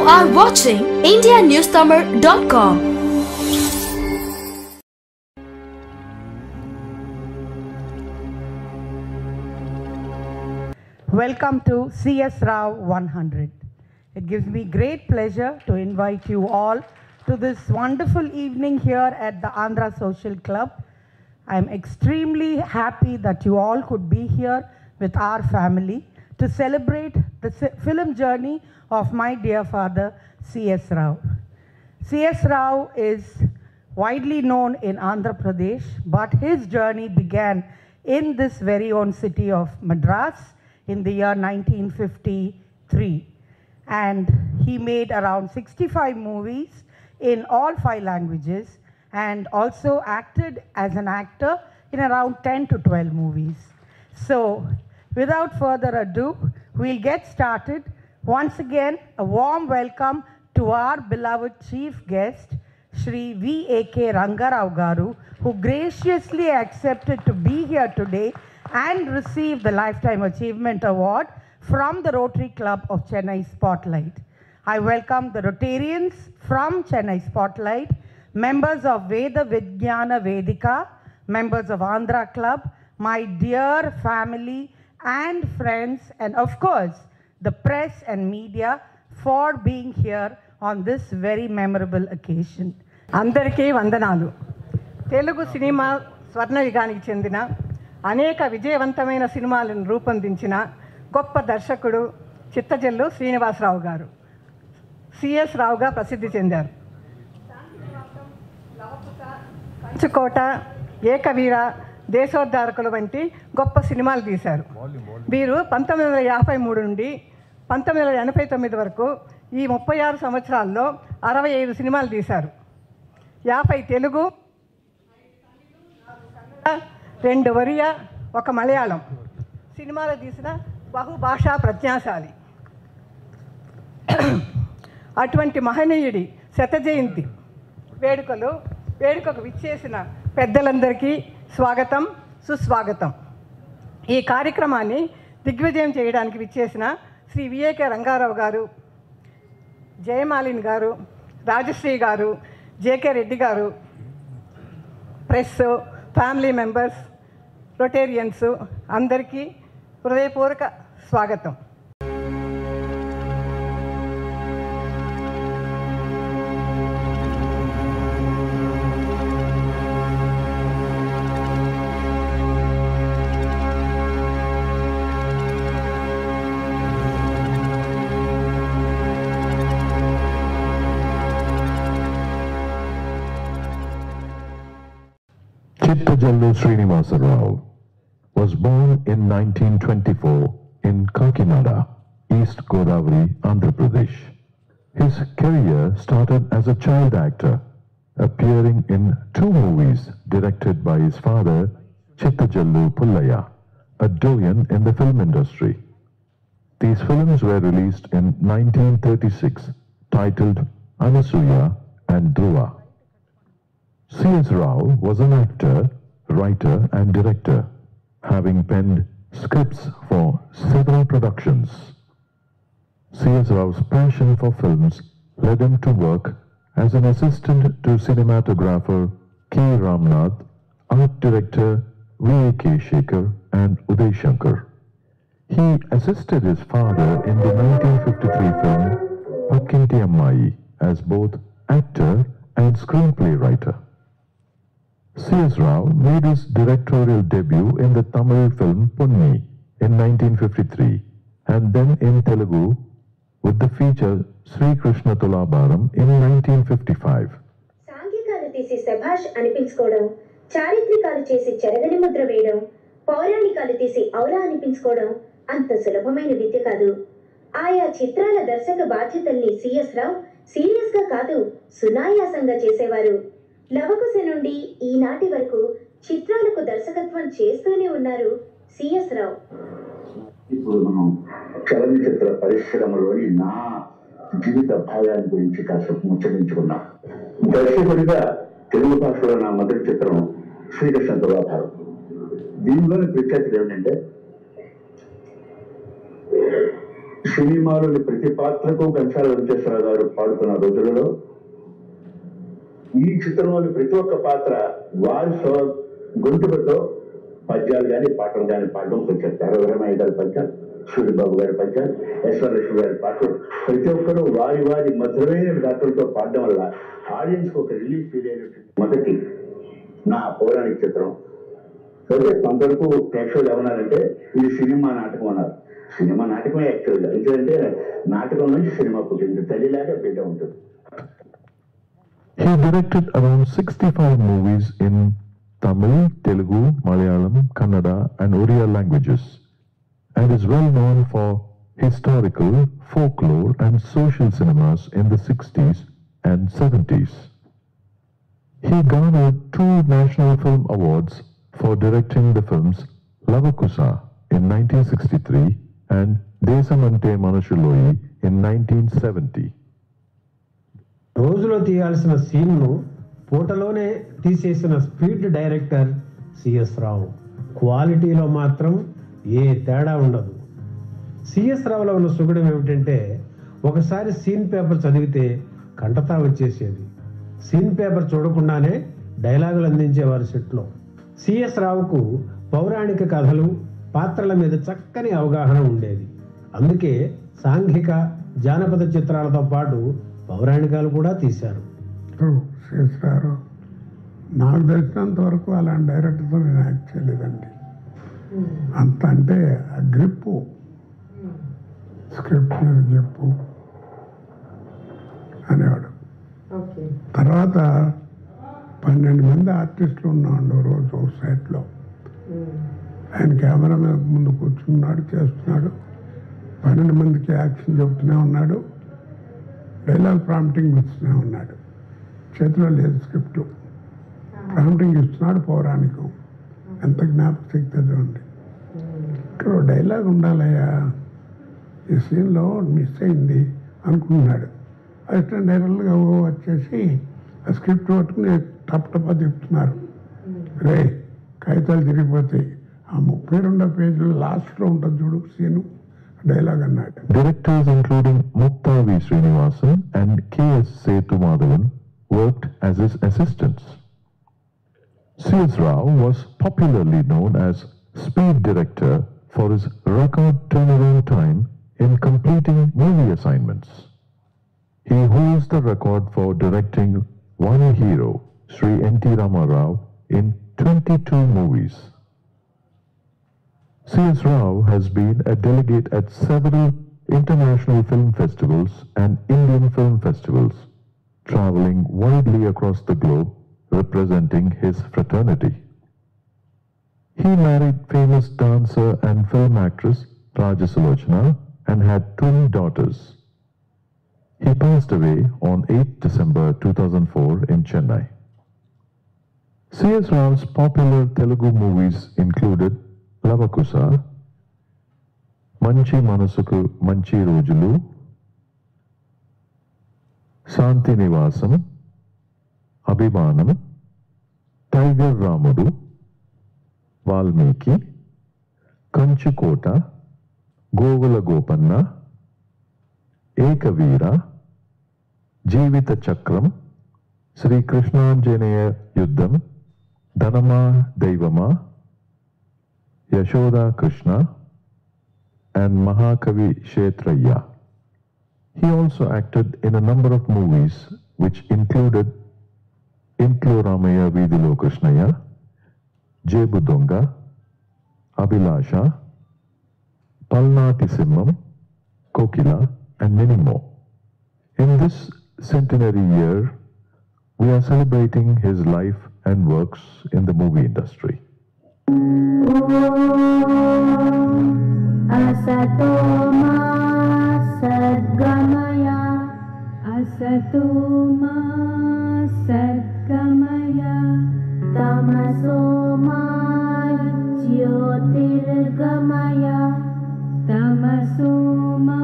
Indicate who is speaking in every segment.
Speaker 1: are watching indianewstamil.com.
Speaker 2: Welcome to CS Rao 100. It gives me great pleasure to invite you all to this wonderful evening here at the Andhra Social Club. I'm extremely happy that you all could be here with our family to celebrate the film journey of my dear father, C.S. Rao. C.S. Rao is widely known in Andhra Pradesh, but his journey began in this very own city of Madras in the year 1953. And he made around 65 movies in all 5 languages and also acted as an actor in around 10 to 12 movies. So, without further ado, we'll get started. Once again, a warm welcome to our beloved chief guest, Shri V.A.K. Rangarao Garu, who graciously accepted to be here today and receive the Lifetime Achievement Award from the Rotary Club of Chennai Spotlight. I welcome the Rotarians from Chennai Spotlight, members of Veda Vijnana Vedika, members of Andhra Club, my dear family and friends, and of course, the press and media for being here on this very memorable occasion.
Speaker 3: అందరికీ వందనాలు. Telugu cinema స్వర్ణయుగానికి చెందిన అనేక విజయవంతమైన సినిమాలను రూపొందించిన గొప్ప దర్శకుడు చిత్తజల్లు శ్రీనివాసరావు గారు సిఎస్ రావుగా ప్రసిద్ధి చెందారు. కంచుకోట, ఏకవీర, దేశోద్ధారకులు వంటి గొప్ప సినిమాలు తీశారు. వీరు 1953 నుండి 1989 వరకు ఈ 36 సంవత్సరాల్లో 65 సినిమాలు తీశారు. 50 తెలుగు, 2 ఒరియా, 1 మలయాళం సినిమాలు తీసిన బహుభాషా ప్రజ్ఞాశాలి. అటువంటి మహనీయుడి శత జయంతి వేడుకకు విచ్చేసిన పెద్దలందరికీ స్వాగతం, సుస్వాగతం. ఈ కార్యక్రమాన్ని దిగ్విజయం చేయడానికి విచ్చేసిన శ్రీ విఏకే రంగారావు గారు, జయమాలిని గారు, రాజశ్రీ గారు, జేకే రెడ్డి గారు, ప్రెస్, ఫ్యామిలీ మెంబర్స్, రొటేరియన్స్ అందరికీ హృదయపూర్వక స్వాగతం.
Speaker 4: Chittajallu Srinivasa Rao was born in 1924 in Kakinada, East Godavari, Andhra Pradesh. His career started as a child actor, appearing in 2 movies directed by his father, Chittajallu Pullaya, a doyen in the film industry. These films were released in 1936, titled Anasuya and Dhruva. C.S. Rao was an actor, writer and director, having penned scripts for several productions. C.S. Rao's passion for films led him to work as an assistant to cinematographer K. Ramnath, art director V.A.K. Shekhar and Uday Shankar. He assisted his father in the 1953 film Pakkinti Ammayi as both actor and screenplay writer. C.S. Rao made his directorial debut in the Tamil film Punni in 1953 and then in Telugu with the feature Sri Krishna Tulabaram in 1955.
Speaker 5: సాంఘికాలు తీసి శభాష్ అనిపించుకోవడం, చారిత్రకాలు చేసి చెరగని ముద్ర వేయడం, పౌరాణికాలు తీసి ఔరా అనిపించుకోవడం అంత సులభమైన విద్య కాదు. ఆయా చిత్రాల దర్శక బాధ్యతల్ని సిఎస్ రావు సీరియస్ గా కాదు, సునాయాసంగా చేసేవారు. లవకుశ నుండి ఈనాటి వరకు చిత్రాలకు దర్శకత్వం చేస్తూనే ఉన్నారు సిఎస్ రావు.
Speaker 6: ఇప్పుడు మనం చలనచిత్ర పరిశ్రమలోని నా జీవిత భాగాన్ని గురించి కాసేపు ముచ్చటించుకున్నాం. దర్శకుడిగా తెలుగు భాషలో నా మొదటి చిత్రం శ్రీకృష్ణ తులాభారం. దీనిలోని ప్రత్యేకత ఏమిటంటే సినిమాలోని ప్రతి పాత్రకు ఘంటాల వెంకటేశ్వరరావు గారు పాడుతున్న రోజులలో ఈ చిత్రంలోని ప్రతి ఒక్క పాత్ర వారి గొంతుకతో పద్యాలు కానీ పాటలు కానీ పాడడం కొంచెం తెరవరమయ్య గారి పద్యాలు, సూర్యబాబు గారి పద్యాలు, ఎస్ఆర్ లక్ష్మి గారి పాటలు ప్రతి ఒక్కరు వారి వారి మధురమైన గాత్రంతో పాడడం వల్ల ఆడియన్స్ ఒక రిలీఫ్ ఫీల్ అయినటువంటి మొదటి నా పౌరాణిక చిత్రం. అయితే కొంతవరకు ప్రేక్షకులు ఏమన్నారంటే ఇది సినిమా నాటకం అన్నారు. సినిమా నాటకమే యాక్చువల్గా, ఎందుకంటే నాటకం నుంచి సినిమా పుట్టింది, తల్లిలాగా బిడ్డ ఉంటుంది.
Speaker 4: He directed around 65 movies in Tamil, Telugu, Malayalam, Kannada and Oriya languages and is well known for historical, folklore and social cinemas in the 60s and 70s. He garnered 2 National Film Awards for directing the films Lavakusa in 1963 and Desamante Manushuloyi in 1970.
Speaker 7: రోజులో తీయాల్సిన సీన్ను పూటలోనే తీసేసిన speed director CS రావు. క్వాలిటీలో మాత్రం ఏ తేడా ఉండదు. CS రావులో ఉన్న సుగుణం ఏమిటంటే ఒకసారి సీన్ పేపర్ చదివితే కంటతా వచ్చేసేది. సీన్ పేపర్ చూడకుండానే డైలాగులు అందించేవారు సెట్లో. సిఎస్ రావుకు పౌరాణిక కథలు, పాత్రల మీద చక్కని అవగాహన ఉండేది. అందుకే సాంఘిక, జానపద చిత్రాలతో పాటు పౌరాణికాలు కూడా తీశారు.
Speaker 8: చేశారు. నాకు తెలిసినంత వరకు అలాంటి డైరెక్టర్తో నేను యాక్ట్ చేయలేదండి. అంత అంటే ఆ గ్రిప్పు, స్క్రిప్ట్ మీద గ్రిప్పు అనేవాడు. తర్వాత 12 మంది ఆర్టిస్టులు ఉన్నాడు రోజు సెట్లో. ఆయన కెమెరా మీద ముందు కూర్చున్నాడు, చేస్తున్నాడు. 12 మందికి యాక్షన్ చెబుతూనే ఉన్నాడు, డైలాగ్ ప్రాంప్టింగ్ ఇస్తూనే ఉన్నాడు. చేతిలో లేదు స్క్రిప్టు, ప్రాంప్టింగ్ ఇస్తున్నాడు. పౌరాణికం ఎంత జ్ఞాపక శక్తి చూడండి. ఇక్కడ డైలాగ్ ఉండాలయ్యా, ఈ సీన్లో మిస్ అయింది అనుకుంటున్నాడు. అసిస్టెంట్ డైరెక్టర్గా వచ్చేసి ఆ స్క్రిప్ట్ పట్టుకుని టపటపా చెప్తున్నారు. రే కాగితాలు తిరిగిపోతాయి, ఆ 32వ పేజీలో లాస్ట్లో ఉంటుంది చూడు సీను, డైలాగ్ అన్నాడు.
Speaker 4: Directors including Mukta V. Srinivasan and K.S. Sethu Madhavan worked as his assistants. C.S. Rao was popularly known as Speed Director for his record turnaround time in completing movie assignments. He holds the record for directing one hero, Sri N.T. Rama Rao, in 22 movies. C.S. Rao has been a delegate at several international film festivals and Indian film festivals, traveling widely across the globe representing his fraternity. He married famous dancer and film actress Rajasulochana and had twin daughters. He passed away on 8 December 2004 in Chennai. C.S. Rao's popular Telugu movies included Lavakusa, Manchi Manasuku Manchi Rojulu, Santi Nivasam, Abhimanam, Tiger Ramudu, Valmiki, Kanchukota, Govala Gopanna, Ekavira, Jivita Chakram, Sri Krishnanjanaya Yuddham, Dhanama Deivama, Yashoda Krishna, and Mahakavi Kshetraya. He also acted in a number of movies which included Intlo Ramaya Vidilo Krishnaya, Jebudonga, Abhilasha, Palnati Simmam, Kokila, and many more. In this centenary year, we are celebrating his life and works in the movie industry.
Speaker 9: Asato ma sadgamaya, asato ma sadgamaya, tamaso ma jyotirgamaya, tamaso ma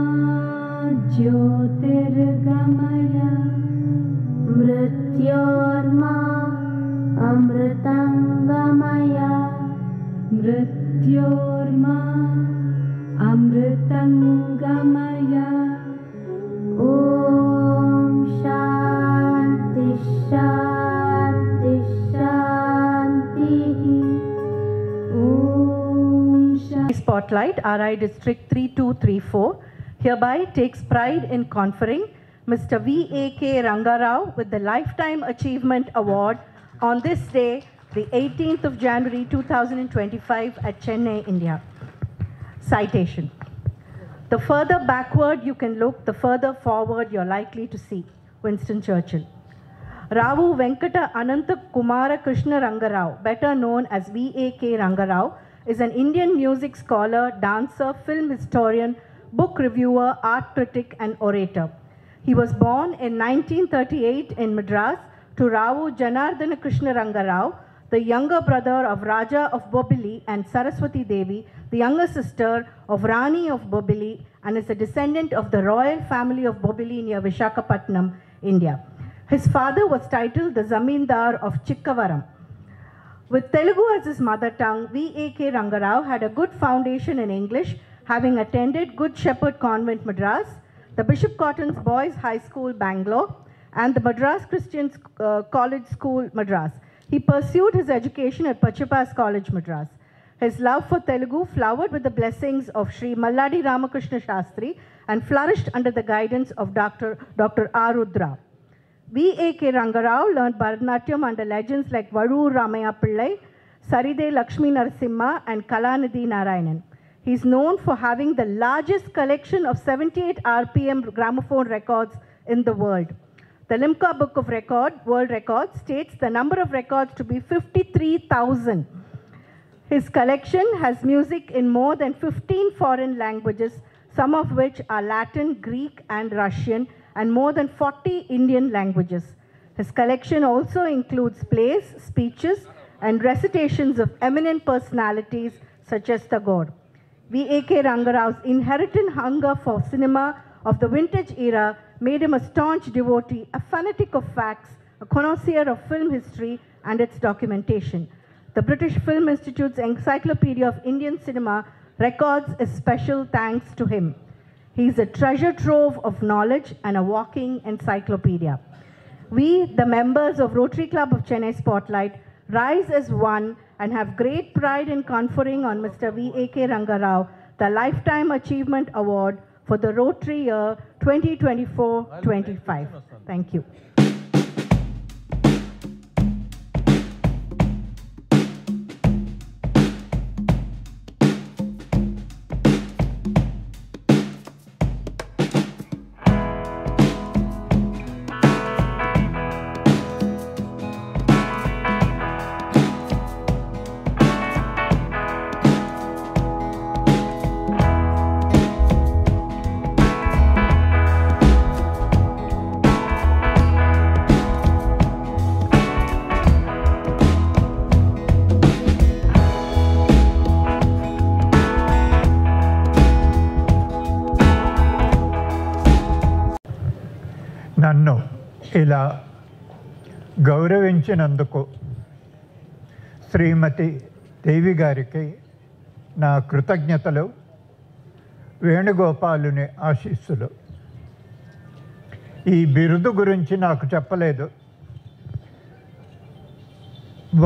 Speaker 9: jyotirgamaya, mrityorma amritangamaya, mrityorma amritangamaya.
Speaker 2: Spotlight, RI District 3234, hereby takes pride in conferring Mr. V.A.K. Rangarao with the Lifetime Achievement Award on this day, the 18th of January 2025 at Chennai, India. Citation. The further backward you can look, the further forward you're likely to see. Winston Churchill. Ravu Venkata Ananta Kumara Krishna Rangarao, better known as V.A.K. Rangarao, is an Indian music scholar, dancer, film historian, book reviewer, art critic, and orator. He was born in 1938 in Madras to Ravu Janardana Krishna Rangarao, the younger brother of Raja of Bobili and Saraswati Devi, the younger sister of Rani of Bobili, and is a descendant of the royal family of Bobili near Visakhapatnam, India. His father was titled the Zamindar of Chikkavaram. With Telugu as his mother tongue, V.A.K. Rangarao had a good foundation in English, having attended Good Shepherd Convent, Madras, the Bishop Cotton's Boys High School, Bangalore, and the Madras Christian College School, Madras. He pursued his education at Pachapas College, Madras. His love for Telugu flowered with the blessings of Sri Malladi Ramakrishna Shastri and flourished under the guidance of Dr. Arudra. V.A.K. Rangarao learned Bharatanatyam under legends like Varur Ramaya Pillai, Saride Lakshmi Narasimha, and Kalanidhi Narayanan. He is known for having the largest collection of 78 RPM gramophone records in the world. The Limca Book of World Records states the number of records to be 53,000. His collection has music in more than 15 foreign languages, some of which are Latin, Greek, and Russian, and more than 40 Indian languages. His collection also includes plays, speeches, and recitations of eminent personalities such as Tagore. V.A.K. Rangarao's inherent hunger for cinema of the vintage era made him a staunch devotee, a fanatic of facts, a connoisseur of film history and its documentation. The British Film Institute's Encyclopedia of Indian Cinema records a special thanks to him. He is a treasure trove of knowledge and a walking encyclopedia. We, the members of Rotary Club of Chennai Spotlight, rise as one and have great pride in conferring on Mr. V.A.K. Rangarao the Lifetime Achievement Award for the Rotary year 2024-25. Thank you.
Speaker 10: నన్ను ఇలా గౌరవించినందుకు శ్రీమతి దేవి గారికి నా కృతజ్ఞతలు, వేణుగోపాలుని ఆశీస్సులు. ఈ బిరుదు గురించి నాకు చెప్పలేదు.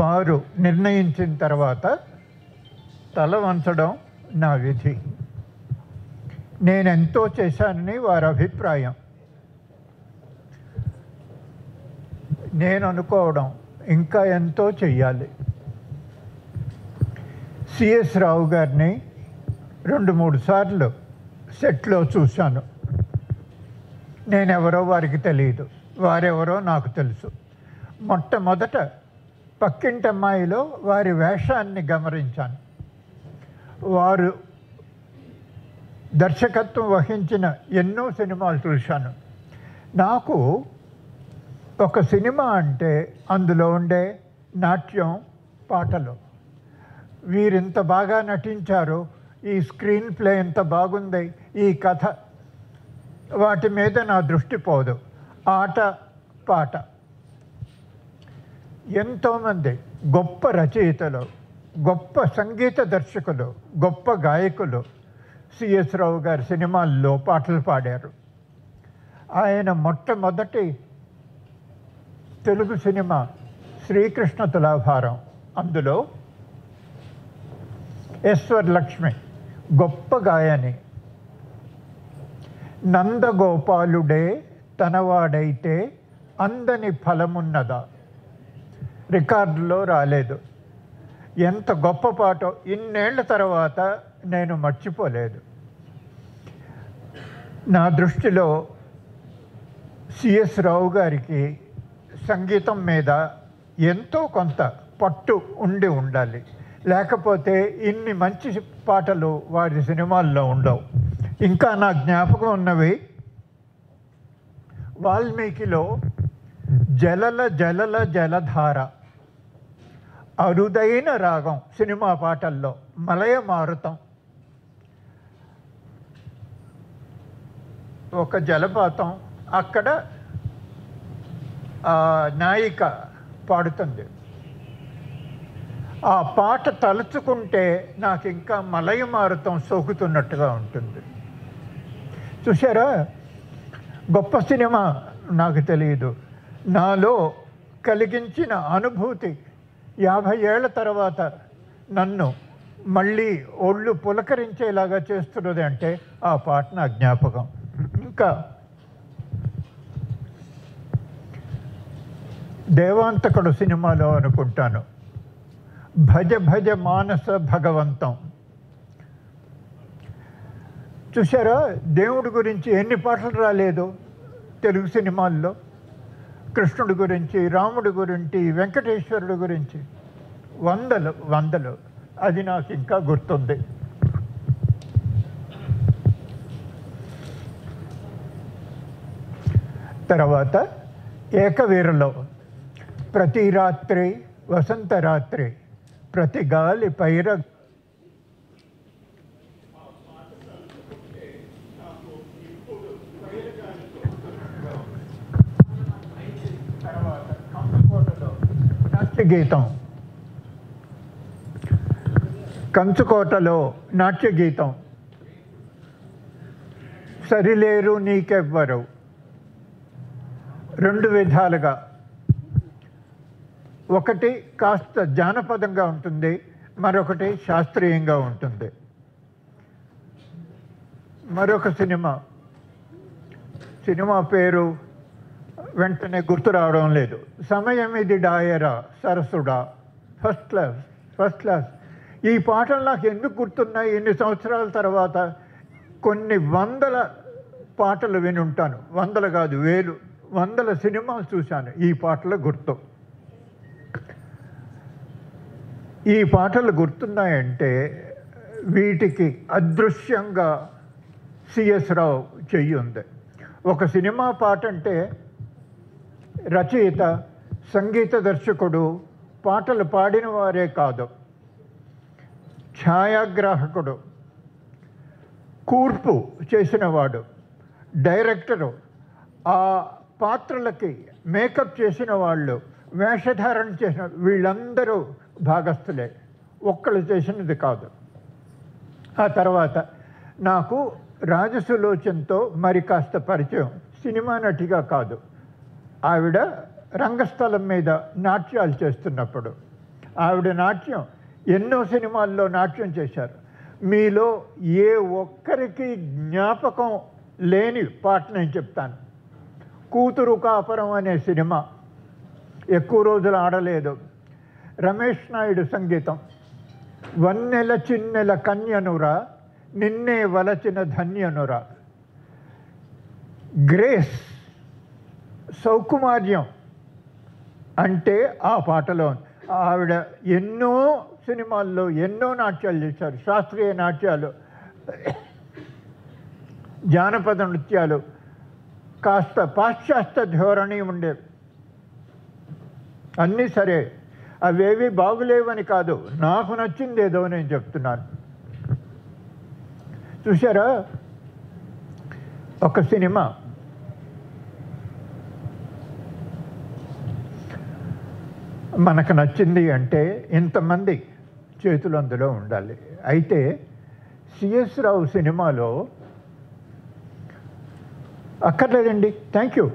Speaker 10: వారు నిర్ణయించిన తర్వాత తల వంచడం నా విధి. నేనెంతో చేశానని వారి అభిప్రాయం. నేను అనుకోవడం ఇంకా ఎంతో చెయ్యాలి. సిఎస్ రావు గారిని 2-3 సార్లు సెట్లో చూశాను. నేనెవరో వారికి తెలియదు, వారెవరో నాకు తెలుసు. మొట్టమొదట పక్కింటమ్మాయిలో వారి వేషాన్ని గమనించాను. వారు దర్శకత్వం వహించిన ఎన్నో సినిమాలు చూశాను. నాకు ఒక సినిమా అంటే అందులో ఉండే నాట్యం, పాటలు. వీరింత బాగా నటించారు, ఈ స్క్రీన్ ప్లే ఎంత బాగుంది, ఈ కథ, వాటి మీద నా దృష్టి పోదు. ఆట, పాట. ఎంతోమంది గొప్ప రచయితలు, గొప్ప సంగీత దర్శకులు, గొప్ప గాయకులు సిఎస్ రావు గారి సినిమాల్లో పాటలు పాడారు. ఆయన మొట్టమొదటి తెలుగు సినిమా శ్రీకృష్ణ తులాభారం. అందులో ఎస్వర్ లక్ష్మి గొప్ప గాయని. నందగోపాలుడే తనవాడైతే అందని ఫలమున్నదా, రికార్డులో రాలేదు. ఎంత గొప్ప పాటో ఇన్నేళ్ల తర్వాత నేను మర్చిపోలేదు. నా దృష్టిలో సిఎస్ రావు గారికి సంగీతం మీద ఎంతో కొంత పట్టు ఉండి ఉండాలి, లేకపోతే ఇన్ని మంచి పాటలు వారి సినిమాల్లో ఉండవు. ఇంకా నా జ్ఞాపకం ఉన్నవి, వాల్మీకిలో జలల జలల జలధార అరుదైన రాగం సినిమా పాటల్లో, మలయ మారుతం. ఒక జలపాతం, అక్కడ నాయిక పాడుతుంది. ఆ పాట తలుచుకుంటే నాకు ఇంకా మలయ మారుతం సోకుతున్నట్టుగా ఉంటుంది. చూసారా, గొప్ప సినిమా. నాకు తెలియదు, నాలో కలిగించిన అనుభూతి 50 ఏళ్ల తర్వాత నన్ను మళ్ళీ ఒళ్ళు పులకరించేలాగా చేస్తున్నది అంటే ఆ పాట నా జ్ఞాపకం. ఇంకా దేవాంతకుడు సినిమాలో అనుకుంటాను, భజ భజ మానస భగవంతం. చూసారా, దేవుడి గురించి ఎన్ని పాటలు రాలేదు తెలుగు సినిమాల్లో. కృష్ణుడి గురించి, రాముడి గురించి, వెంకటేశ్వరుడి గురించి వందలు వందలు. అది నాకు ఇంకా గుర్తుంది. తర్వాత ఏకవీరలో ప్రతి రాత్రి వసంత రాత్రి, ప్రతి గాలి పైర నాట్య గీతం, కంచుకోటలో నాట్య గీతం, సరిలేరు నీకెవ్వరు. 2 విధాలుగా, ఒకటి కాస్త జానపదంగా ఉంటుంది, మరొకటి శాస్త్రీయంగా ఉంటుంది. మరొక సినిమా పేరు వెంటనే గుర్తు రావడం లేదు. సమయం ఇది డాయరా సరసుడా, ఫస్ట్ క్లాస్. ఈ పాటలు నాకు ఎందుకు గుర్తున్నాయి? ఇన్ని సంవత్సరాల తర్వాత కొన్ని వందల పాటలు వినుంటాను, వందలు కాదు వేలు, వందల సినిమాలు చూశాను. ఈ పాటలు గుర్తు. ఈ పాటలు గుర్తున్నాయంటే వీటికి అదృశ్యంగా సిఎస్ రావు చెయ్యి ఉంది. ఒక సినిమా పాట అంటే రచయిత, సంగీత దర్శకుడు, పాటలు పాడిన వారే కాదు, ఛాయాగ్రాహకుడు, కూర్పు చేసినవాడు, డైరెక్టరు, ఆ పాత్రలకి మేకప్ చేసిన వాళ్ళు, వేషధారణ చేసిన వీళ్ళందరూ భాగస్థులే, ఒక్కళ్ళు చేసినది కాదు. ఆ తర్వాత నాకు రాజసులోచనతో మరి కాస్త పరిచయం, సినిమా నటిగా కాదు. ఆవిడ రంగస్థలం మీద నాట్యాలు చేస్తున్నప్పుడు, ఆవిడ నాట్యం ఎన్నో సినిమాల్లో నాట్యం చేశారు. మీలో ఏ ఒక్కరికి జ్ఞాపకం లేని పాట నేను చెప్తాను. కూతురు కాపురం అనే సినిమా ఎక్కువ రోజులు ఆడలేదు. రమేష్ నాయుడు సంగీతం. వన్నెల చిన్నెల కన్యనురా, నిన్నే వలచిన ధన్యనురా. గ్రేస్, సౌకుమార్యం అంటే ఆ పాటలో. ఆవిడ ఎన్నో సినిమాల్లో ఎన్నో నాట్యాలు చేశారు, శాస్త్రీయ నాట్యాలు, జానపద నృత్యాలు, కాస్త పాశ్చాత్య ధోరణి ఉండేవి. అన్నీ సరే, అవేవి బాగులేవని కాదు, నాకు నచ్చింది ఏదో నేను చెప్తున్నాను. చూసారా, ఒక సినిమా మనకు నచ్చింది అంటే ఇంతమంది చేతులు అందులో ఉండాలి. అయితే సిఎస్ రావు సినిమాలో అక్కర్లేదండి, థ్యాంక్ యూ.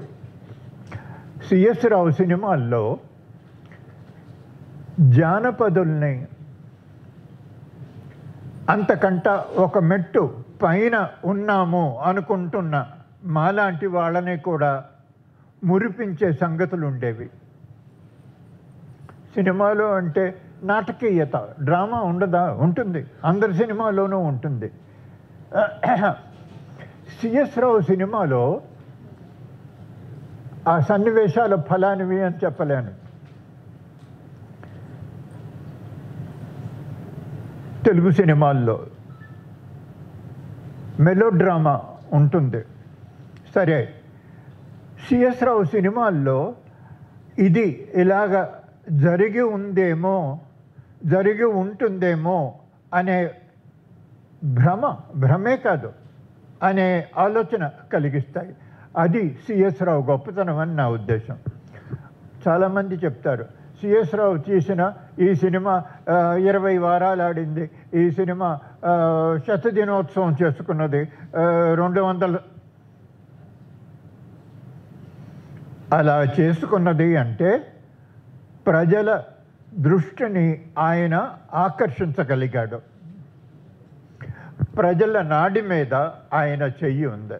Speaker 10: సిఎస్ రావు సినిమాల్లో జానపదుల్ని అంతకంట ఒక మెట్టు పైన ఉన్నాము అనుకుంటున్న మాలాంటి వాళ్ళని కూడా మురిపించే సంగతులు ఉండేవి. సినిమాలో అంటే నాటకీయత, డ్రామా ఉండదా? ఉంటుంది, అందరి సినిమాలోనూ ఉంటుంది. సిఎస్ రావు సినిమాలో ఆ సన్నివేశాల ఫలానివి అని చెప్పలేను. తెలుగు సినిమాల్లో మెలోడ్రామా ఉంటుంది. సరే, సిఎస్ రావు సినిమాల్లో ఇది ఇలాగ జరిగి ఉందేమో, జరిగి ఉంటుందేమో అనే భ్రమే కాదు, అనే ఆలోచన కలిగిస్తాయి. అది సిఎస్ రావు గొప్పతనం అని నా ఉద్దేశం. చాలామంది చెప్తారు సిఎస్ రావు చేసిన ఈ సినిమా 20 వారాలు ఆడింది, ఈ సినిమా శతదినోత్సవం చేసుకున్నది, 200 అలా చేసుకున్నది అంటే ప్రజల దృష్టిని ఆయన ఆకర్షించగలిగాడు. ప్రజల నాడి మీద ఆయన చెయ్యి ఉంది.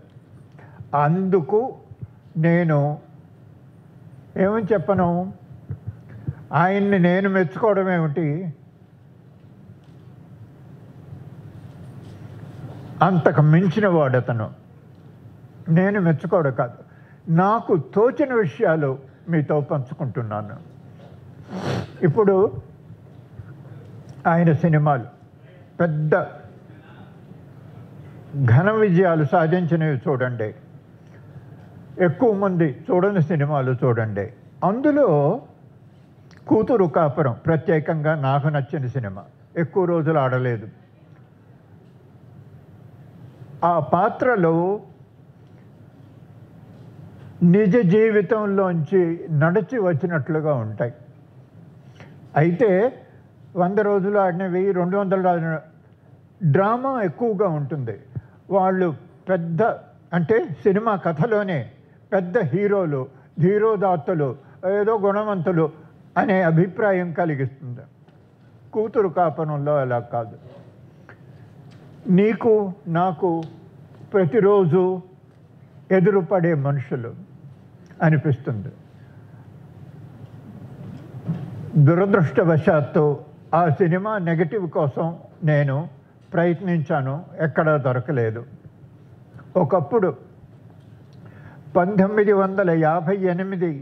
Speaker 10: అందుకు నేను ఏమని చెప్పను, ఆయన్ని నేను మెచ్చుకోవడం ఏమిటి, అంతకు మించిన వాడతను. నేను మెచ్చుకోవడం కాదు, నాకు తోచిన విషయాలు మీతో పంచుకుంటున్నాను. ఇప్పుడు ఆయన సినిమాలు పెద్ద ఘన విజయాలు సాధించినవి చూడండి, ఎక్కువ మంది చూడని సినిమాలు చూడండి. అందులో కూతురు కాపురం ప్రత్యేకంగా నాకు నచ్చిన సినిమా, ఎక్కువ రోజులు ఆడలేదు. ఆ పాత్రలో నిజ జీవితంలోంచి నడిచి వచ్చినట్లుగా ఉంటాయి. అయితే 100 రోజులు ఆడినవి, 200 ఆడిన డ్రామా ఎక్కువగా ఉంటుంది. వాళ్ళు పెద్ద అంటే సినిమా కథలోనే పెద్ద హీరోలు, ధీరోదాత్తులు, ఏదో గుణవంతులు అనే అభిప్రాయం కలిగిస్తుంది. కూతురు కాపురంలో అలా కాదు. నీకు నాకు ప్రతిరోజు ఎదురుపడే మనుషులు అనిపిస్తుంది. దురదృష్టవశాత్తు ఆ సినిమా నెగటివ్ కోసం నేను ప్రయత్నించాను, ఎక్కడా దొరకలేదు. ఒకప్పుడు 1958,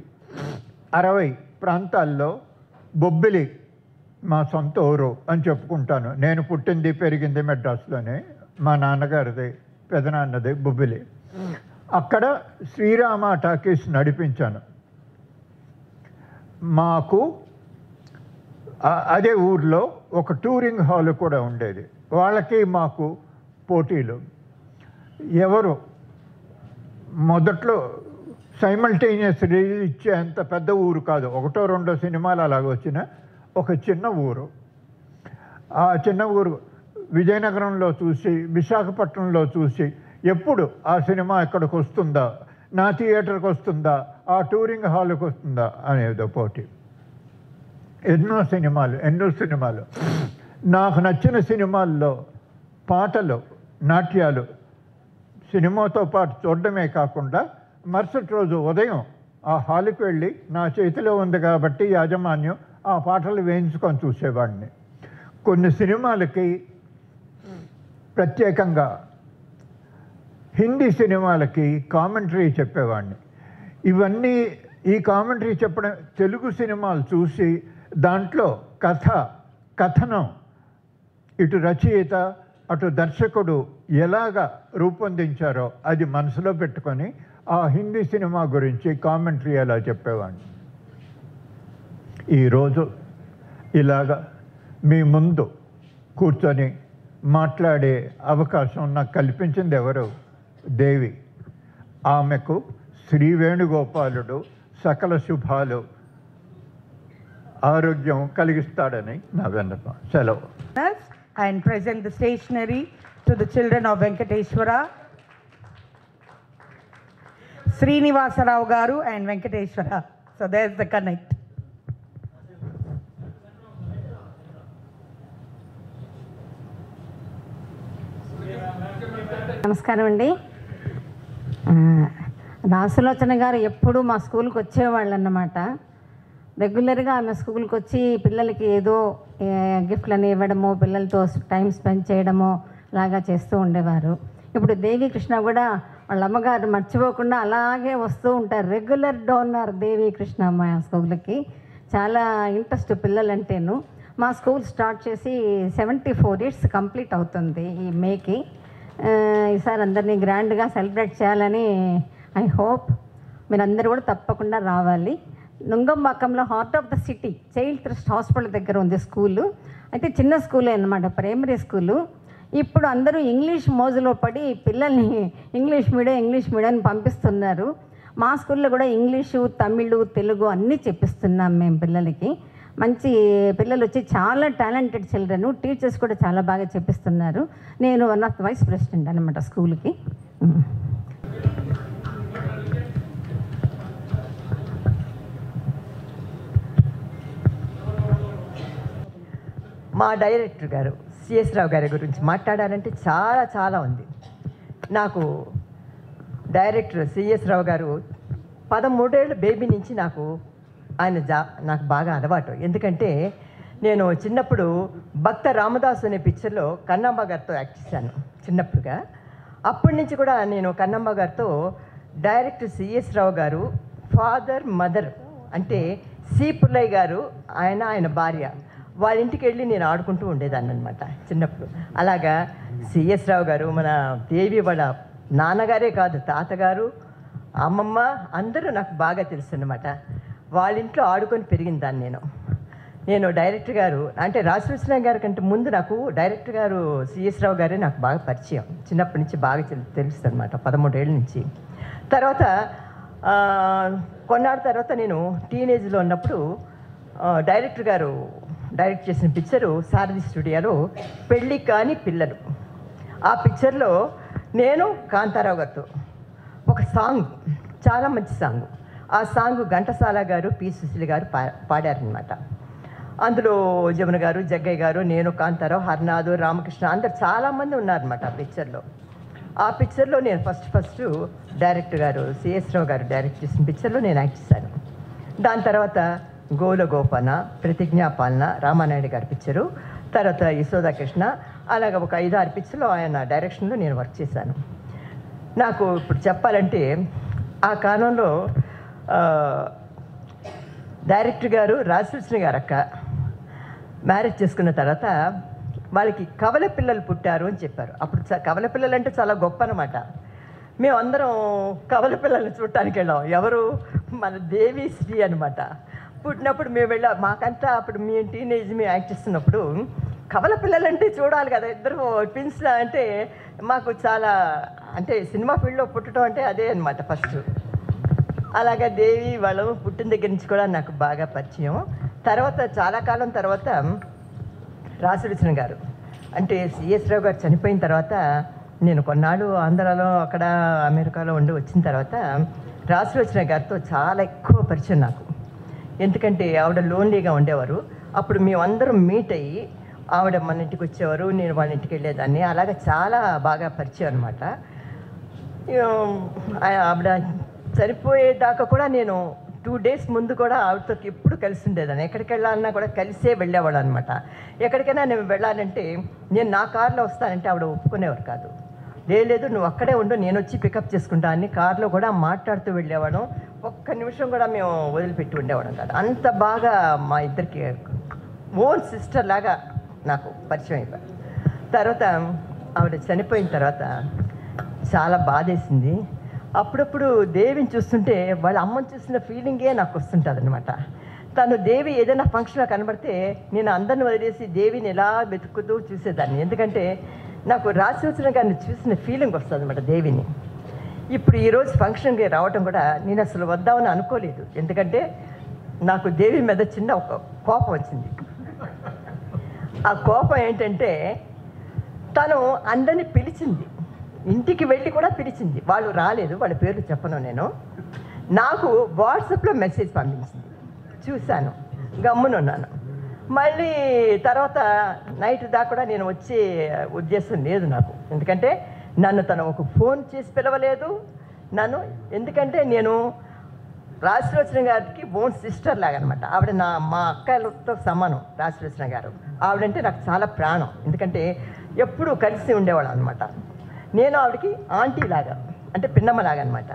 Speaker 10: 60 ప్రాంతాల్లో బొబ్బిలి మా సొంత ఊరు అని చెప్పుకుంటాను. నేను పుట్టింది పెరిగింది మెడ్రాస్లోనే, మా నాన్నగారిది పెదనాన్నది బొబ్బిలి. అక్కడ శ్రీరామ టాకీస్ నడిపించాను. మాకు అదే ఊర్లో ఒక టూరింగ్ హాల్ కూడా ఉండేది. వాళ్ళకి మాకు పోటీలు. ఎవరు మొదట్లో సైమల్టేనియస్ రిలీజ్ ఇచ్చేంత పెద్ద ఊరు కాదు, 1-2 సినిమాలు అలాగ వచ్చిన ఒక చిన్న ఊరు. ఆ చిన్న ఊరు విజయనగరంలో చూసి, విశాఖపట్నంలో చూసి, ఎప్పుడు ఆ సినిమా ఎక్కడికి వస్తుందా, నా థియేటర్కి వస్తుందా, ఆ టూరింగ్ హాల్కి వస్తుందా అనేదో పోటీ. ఎన్నో సినిమాలు. నాకు నచ్చిన సినిమాల్లో పాటలు, నాట్యాలు సినిమాతో పాటు చూడడమే కాకుండా మరుసటి రోజు ఉదయం ఆ హాల్కి వెళ్ళి, నా చేతిలో ఉంది కాబట్టి యాజమాన్యం, ఆ పాటలు వేయించుకొని చూసేవాడిని. కొన్ని సినిమాలకి ప్రత్యేకంగా హిందీ సినిమాలకి కామెంటరీ చెప్పేవాడిని. ఇవన్నీ ఈ కామెంటరీ చెప్పడం, తెలుగు సినిమాలు చూసి దాంట్లో కథనం ఇటు రచయిత అటు దర్శకుడు ఎలాగ రూపొందించారో అది మనసులో పెట్టుకొని ఆ హిందీ సినిమా గురించి కామెంటరీ అలా చెప్పేవాడిని. ఈరోజు ఇలాగ మీ ముందు కూర్చొని మాట్లాడే అవకాశం నాకు కల్పించింది ఎవరు? దేవి. ఆమెకు శ్రీ వేణుగోపాలుడు సకల శుభాలు, ఆరోగ్యం కలిగిస్తాడని నా విన్నపం. సెలవు.
Speaker 2: And present the stationery to the children of Venkateshwara, Srinivasa Rao Garu and Venkateshwara. So there's the connect.
Speaker 11: నమస్కారం అండి. రాసులోచన గారు ఎప్పుడు మా స్కూల్కి వచ్చేవాళ్ళు అన్నమాట. రెగ్యులర్గా ఆమె స్కూల్కి వచ్చి పిల్లలకి ఏదో గిఫ్ట్లని ఇవ్వడమో, పిల్లలతో టైం స్పెండ్ చేయడమో లాగా చేస్తూ ఉండేవారు. ఇప్పుడు దేవి కృష్ణ కూడా వాళ్ళ అమ్మగారు మర్చిపోకుండా అలాగే వస్తూ ఉంటారు. రెగ్యులర్ డోనర్ దేవి కృష్ణ మా స్కూల్కి. చాలా ఇంట్రెస్ట్ పిల్లలంటేను. మా స్కూల్ స్టార్ట్ చేసి 74 years కంప్లీట్ అవుతుంది ఈ మేకి. ఈసారి అందరినీ గ్రాండ్గా సెలబ్రేట్ చేయాలని ఐ హోప్. మీరందరూ కూడా తప్పకుండా రావాలి. నుంగంబాకంలో heart of the city child trust hospital దగ్గర ఉంది స్కూలు. అయితే చిన్న స్కూలే అన్నమాట, ప్రైమరీ స్కూలు. ఇప్పుడు అందరూ ఇంగ్లీష్ మోజులో పడి పిల్లల్ని ఇంగ్లీష్ మీడియం పంపిస్తున్నారు. మా స్కూల్లో కూడా ఇంగ్లీషు, తమిళు, తెలుగు అన్నీ చెప్పిస్తున్నాం మేము పిల్లలకి. మంచి పిల్లలు వచ్చి చాలా టాలెంటెడ్ చిల్డ్రన్. టీచర్స్ కూడా చాలా బాగా చెప్పిస్తున్నారు. నేను one of the vice president అనమాట స్కూల్కి.
Speaker 12: మా డైరెక్టర్ గారు సిఎస్ రావు గారి గురించి మాట్లాడాలంటే చాలా చాలా ఉంది. నాకు డైరెక్టర్ సిఎస్ రావు గారు 13 ఏళ్ళ బేబీ నుంచి నాకు బాగా అలవాటు. ఎందుకంటే నేను చిన్నప్పుడు భక్త రామదాసు అనే పిక్చర్లో కన్నమ్మ గారితో యాక్ట్ చేశాను చిన్నప్పుడుగా. అప్పటి నుంచి కూడా నేను కన్నమ్మ గారితో డైరెక్టర్ సిఎస్ రావు గారు ఫాదర్ మదర్ అంటే సి పుల్లయ్య గారు ఆయన భార్య వాళ్ళ ఇంటికి వెళ్ళి నేను ఆడుకుంటూ ఉండేదాన్ని అనమాట చిన్నప్పుడు. అలాగా సిఎస్ రావు గారు మన దేవి వాళ్ళ నాన్నగారే కాదు, తాతగారు, అమ్మమ్మ అందరూ నాకు బాగా తెలుసు అనమాట. వాళ్ళ ఇంట్లో ఆడుకొని పెరిగిన దాన్ని నేను డైరెక్టర్ గారు అంటే రాజకృష్ణ గారి కంటే ముందు నాకు డైరెక్టర్ గారు సిఎస్ రావు గారే నాకు బాగా పరిచయం. చిన్నప్పటి నుంచి బాగా తెలుస్తుంది అనమాట, 13 ఏళ్ళ నుంచి. తర్వాత కొన్నాళ్ళ తర్వాత నేను టీనేజ్లో ఉన్నప్పుడు డైరెక్టర్ గారు డైరెక్ట్ చేసిన పిక్చరు సారథి స్టూడియోలో పెళ్ళి కాని పిల్లలు. ఆ పిక్చర్లో నేను కాంతారావు గారితో ఒక సాంగ్, చాలా మంచి సాంగ్. ఆ సాంగ్ ఘంటసాల గారు, పి సుశీల గారు పాడారనమాట. అందులో జమున గారు, జగ్గయ్య గారు, నేను, కాంతారావు, హర్నాథ్, రామకృష్ణ అందరు చాలామంది ఉన్నారనమాట ఆ పిక్చర్లో. ఆ పిక్చర్లో నేను ఫస్ట్ డైరెక్టర్ గారు సిఎస్ రావు గారు డైరెక్ట్ చేసిన పిక్చర్లో నేను యాక్ట్ చేశాను. దాని తర్వాత గోల గోపన, ప్రతిజ్ఞాపాలన రామానాయుడు గారి పిక్చరు, తర్వాత యశోదాకృష్ణ, అలాగ ఒక 5-6 పిక్చర్లో ఆయన డైరెక్షన్లో నేను వర్క్ చేశాను. నాకు ఇప్పుడు చెప్పాలంటే ఆ కాలంలో డైరెక్టర్ గారు రాజకృష్ణ గారు అక్క మ్యారేజ్ చేసుకున్న తర్వాత వాళ్ళకి కవల పిల్లలు పుట్టారు అని చెప్పారు. అప్పుడు కవల పిల్లలు అంటే చాలా గొప్ప అనమాట. మేమందరం కవల పిల్లల్ని చూడటానికి వెళ్ళాం. ఎవరు? మన దేవిశ్రీ అనమాట. పుట్టినప్పుడు మేము వెళ్ళాం. మాకంతా అప్పుడు మేము టీనేజ్ మేము యాక్ట్ చేస్తున్నప్పుడు కవల పిల్లలంటే చూడాలి కదా, ఇద్దరు ట్విన్స్ అంటే మాకు చాలా అంటే సినిమా ఫీల్డ్లో పుట్టడం అంటే అదే అనమాట ఫస్ట్. అలాగా దేవి వాళ్ళు పుట్టిన దగ్గర నుంచి కూడా నాకు బాగా పరిచయం. తర్వాత చాలా కాలం తర్వాత రాసులుచన గారు అంటే సిఎస్ రావు గారు చనిపోయిన తర్వాత నేను కొన్నాళ్ళు ఆంధ్రాలో అక్కడ అమెరికాలో ఉండి వచ్చిన తర్వాత రాసులుచన గారితో చాలా ఎక్కువ పరిచయం నాకు. ఎందుకంటే ఆవిడ లోన్లీగా ఉండేవారు. అప్పుడు మేమందరం మీట్ అయ్యి ఆవిడ మన ఇంటికి వచ్చేవారు, నేను వాళ్ళ ఇంటికి వెళ్ళేదాన్ని. అలాగే చాలా బాగా పరిచయం అనమాట. ఆవిడ చనిపోయేదాకా కూడా నేను 2 days ముందు కూడా ఆవిడతో ఎప్పుడు కలిసి ఉండేదాన్ని. ఎక్కడికి వెళ్ళాలన్నా కూడా కలిసే వెళ్ళేవాడు అనమాట. ఎక్కడికైనా నేను వెళ్ళాలంటే నేను నా కార్లో వస్తానంటే ఆవిడ ఒప్పుకునేవారు కాదు. లేదు నువ్వు అక్కడే ఉండు, నేను వచ్చి పికప్ చేసుకుంటా అని కార్లో కూడా మాట్లాడుతూ వెళ్ళేవాడు. ఒక్క నిమిషం కూడా మేము వదిలిపెట్టి ఉండేవాళ్ళం కాదు. అంత బాగా మా ఇద్దరికి ఓన్ సిస్టర్ లాగా నాకు పరిచయం అయిపోయారు. తర్వాత ఆవిడ చనిపోయిన తర్వాత చాలా బాధేసింది. అప్పుడప్పుడు దేవిని చూస్తుంటే వాళ్ళ అమ్మని చూసిన ఫీలింగే నాకు వస్తుంటుంది అనమాట. తను దేవి ఏదైనా ఫంక్షన్లో కనబడితే నేను అందరిని వదిలేసి దేవిని ఎలా వెతుకుతూ చూసేదాన్ని. ఎందుకంటే నాకు రాజసూచన గారిని చూసిన ఫీలింగ్ వస్తుంది అనమాట దేవిని. ఇప్పుడు ఈరోజు ఫంక్షన్కి రావటం కూడా నేను అసలు వద్దామని అనుకోలేదు. ఎందుకంటే నాకు దేవి మీద చిన్న ఒక కోపం వచ్చింది. ఆ కోపం ఏంటంటే తను అందరినీ పిలిచింది, ఇంటికి వెళ్ళి కూడా పిలిచింది. వాళ్ళు రాలేదు, వాళ్ళ పేర్లు చెప్పను నేను. నాకు వాట్సాప్లో మెసేజ్ పంపించింది, చూశాను, గమ్మునున్నాను. మళ్ళీ తర్వాత నైట్ దాకా కూడా నేను వచ్చే ఉద్దేశం లేదు నాకు. ఎందుకంటే నన్ను తను ఒక ఫోన్ చేసి పిలవలేదు నన్ను. ఎందుకంటే నేను రాజసులోచన గారికి ఓన్ సిస్టర్ లాగా అనమాట. ఆవిడ మా అక్కలతో సమానం. రాజసులోచన గారు ఆవిడంటే నాకు చాలా ప్రాణం. ఎందుకంటే ఎప్పుడూ కలిసి ఉండేవాళ్ళం అనమాట. నేను ఆవిడకి ఆంటీ లాగా, అంటే పిన్నమ్మలాగా అనమాట.